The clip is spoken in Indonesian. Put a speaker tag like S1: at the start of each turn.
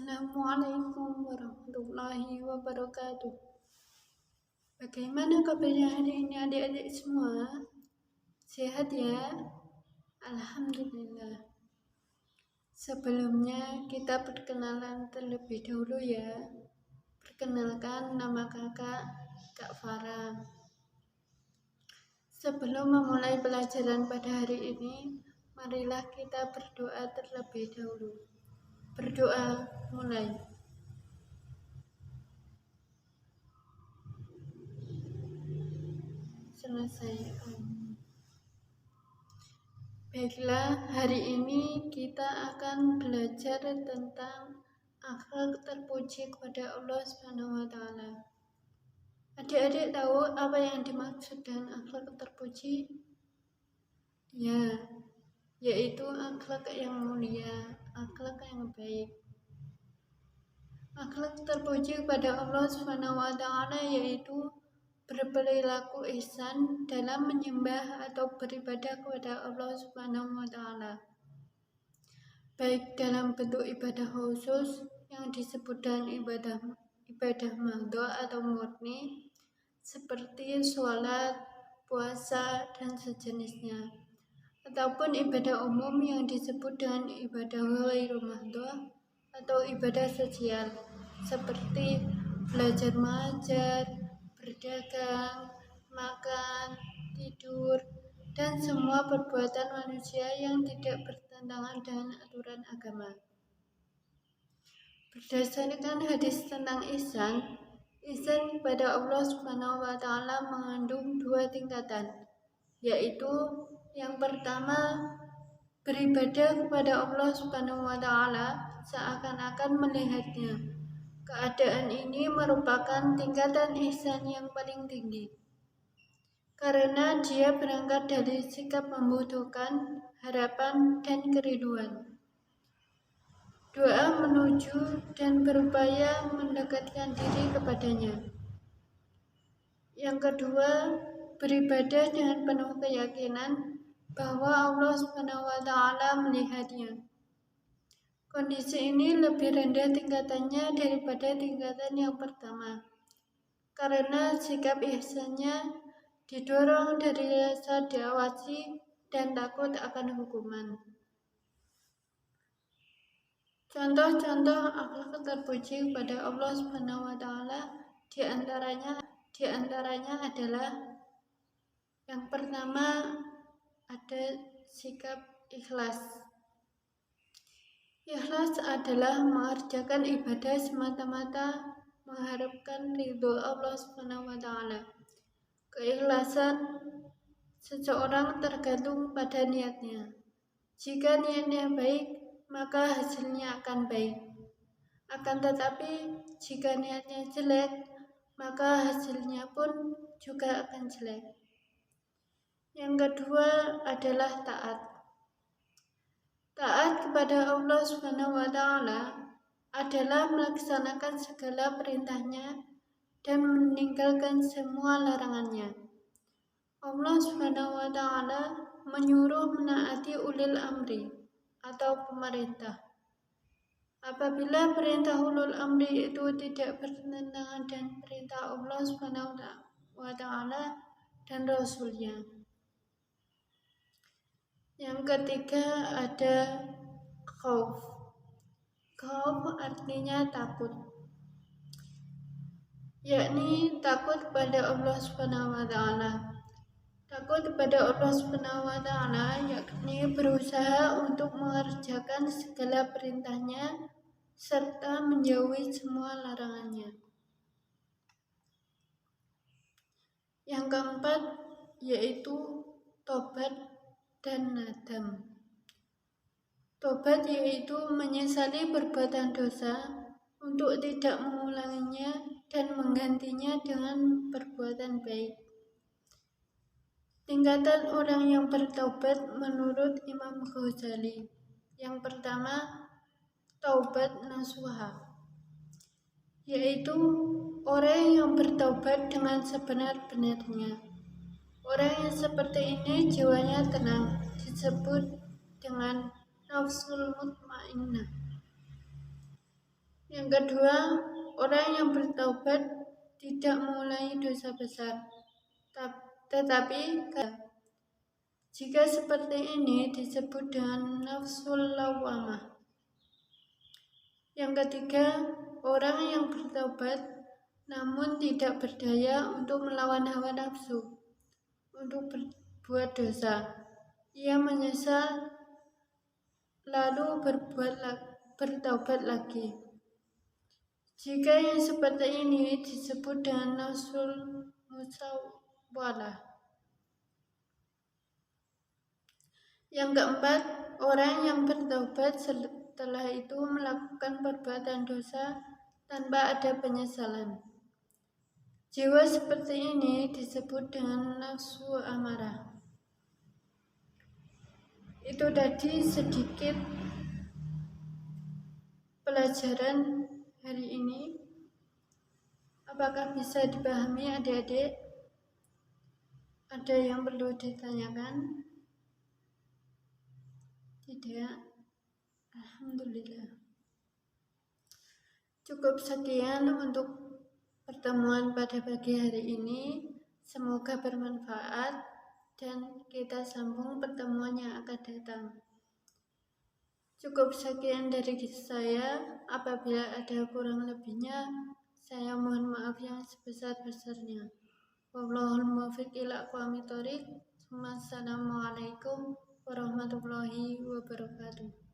S1: Assalamualaikum warahmatullahi wabarakatuh. Bagaimana kabarnya hari ini adik-adik semua? Sehat ya? Alhamdulillah. Sebelumnya kita perkenalan terlebih dahulu ya. Perkenalkan, nama kakak Kak Farah. Sebelum memulai pelajaran pada hari ini, marilah kita berdoa terlebih dahulu. Berdoa mulai. Selesai. Baiklah, hari ini kita akan belajar tentang akhlak terpuji kepada Allah Subhanahu wa Ta'ala. Adik-adik tahu apa yang dimaksud dengan akhlak terpuji? Ya, yaitu akhlak yang mulia, akhlak yang baik. Akhlak terpuji kepada Allah Subhanahu wa Ta'ala yaitu berperilaku ihsan dalam menyembah atau beribadah kepada Allah Subhanahu wa Ta'ala, baik dalam bentuk ibadah khusus yang disebut dengan ibadah mahdhu atau murni seperti sholat, puasa, dan sejenisnya, ataupun ibadah umum yang disebut dengan ibadah ghairu mahdhu atau ibadah sosial seperti belajar mengajar, berdagang, makan, tidur, dan semua perbuatan manusia yang tidak bertentangan dengan aturan agama. Berdasarkan hadis tentang ihsan kepada Allah Subhanahu wa Ta'ala mengandung dua tingkatan, yaitu yang pertama beribadah kepada Allah Subhanahu wa Ta'ala seakan-akan melihatnya. Keadaan ini merupakan tingkatan ihsan yang paling tinggi, karena dia berangkat dari sikap membutuhkan, harapan, dan kerinduan. Doa menuju dan berupaya mendekatkan diri kepadanya. Yang kedua, beribadah dengan penuh keyakinan bahwa Allah Subhanahu wa Ta'ala melihatnya. Kondisi ini lebih rendah tingkatannya daripada tingkatan yang pertama, karena sikap ihsannya didorong dari rasa diawasi dan takut akan hukuman. Contoh-contoh akhlak terpuji kepada Allah Subhanahu wa Ta'ala di antaranya adalah yang pertama ada sikap ikhlas. Ikhlas adalah mengerjakan ibadah semata-mata mengharapkan ridho Allah Subhanahu wa Ta'ala. Keikhlasan seseorang tergantung pada niatnya. Jika niatnya baik, maka hasilnya akan baik. Akan tetapi, jika niatnya jelek, maka hasilnya pun juga akan jelek. Yang kedua adalah taat. Taat kepada Allah Subhanahu wa Ta'ala adalah melaksanakan segala perintahnya dan meninggalkan semua larangannya. Allah Subhanahu wa Ta'ala menyuruh menaati ulil amri atau pemerintah. Apabila perintah ulul amri itu tidak bertentangan dengan perintah Allah Subhanahu wa Ta'ala dan Rasulnya. Yang ketiga ada khauf. Khauf artinya takut, yakni takut kepada Allah Subhanahu wa Ta'ala. Takut kepada Allah Subhanahu wa Ta'ala yakni berusaha untuk mengerjakan segala perintahnya serta menjauhi semua larangannya. Yang keempat yaitu tobat dan nadam. Tobat yaitu menyesali perbuatan dosa untuk tidak mengulanginya dan menggantinya dengan perbuatan baik. Tingkatan orang yang bertaubat menurut Imam Ghazali. Yang pertama, taubat nasuha, yaitu orang yang bertaubat dengan sebenar-benarnya. Orang yang seperti ini jiwanya tenang, disebut dengan nafsul mutmainnah. Yang kedua, orang yang bertaubat tidak mengulangi dosa besar, tetapi jika seperti ini disebut dengan nafsul lawamah. Yang ketiga, orang yang bertaubat namun tidak berdaya untuk melawan hawa nafsu untuk berbuat dosa. Ia menyesal lalu bertaubat lagi. Jika yang seperti ini disebut dengan nafsul musawwalah. Yang keempat, orang yang bertaubat setelah itu melakukan perbuatan dosa tanpa ada penyesalan. Jiwa seperti ini disebut dengan nafsu amarah. Itu tadi sedikit pelajaran hari ini. Apakah bisa dipahami adik-adik? Ada yang perlu ditanyakan? Tidak? Alhamdulillah. Cukup sekian untuk pertemuan pada pagi hari ini. Semoga bermanfaat dan kita sambung pertemuan yang akan datang. Cukup sekian dari saya. Apabila ada kurang lebihnya, saya mohon maaf yang sebesar-besarnya. Wallahul muwaffiq ila aqwamit thoriq. Wassalamualaikum warahmatullahi wabarakatuh.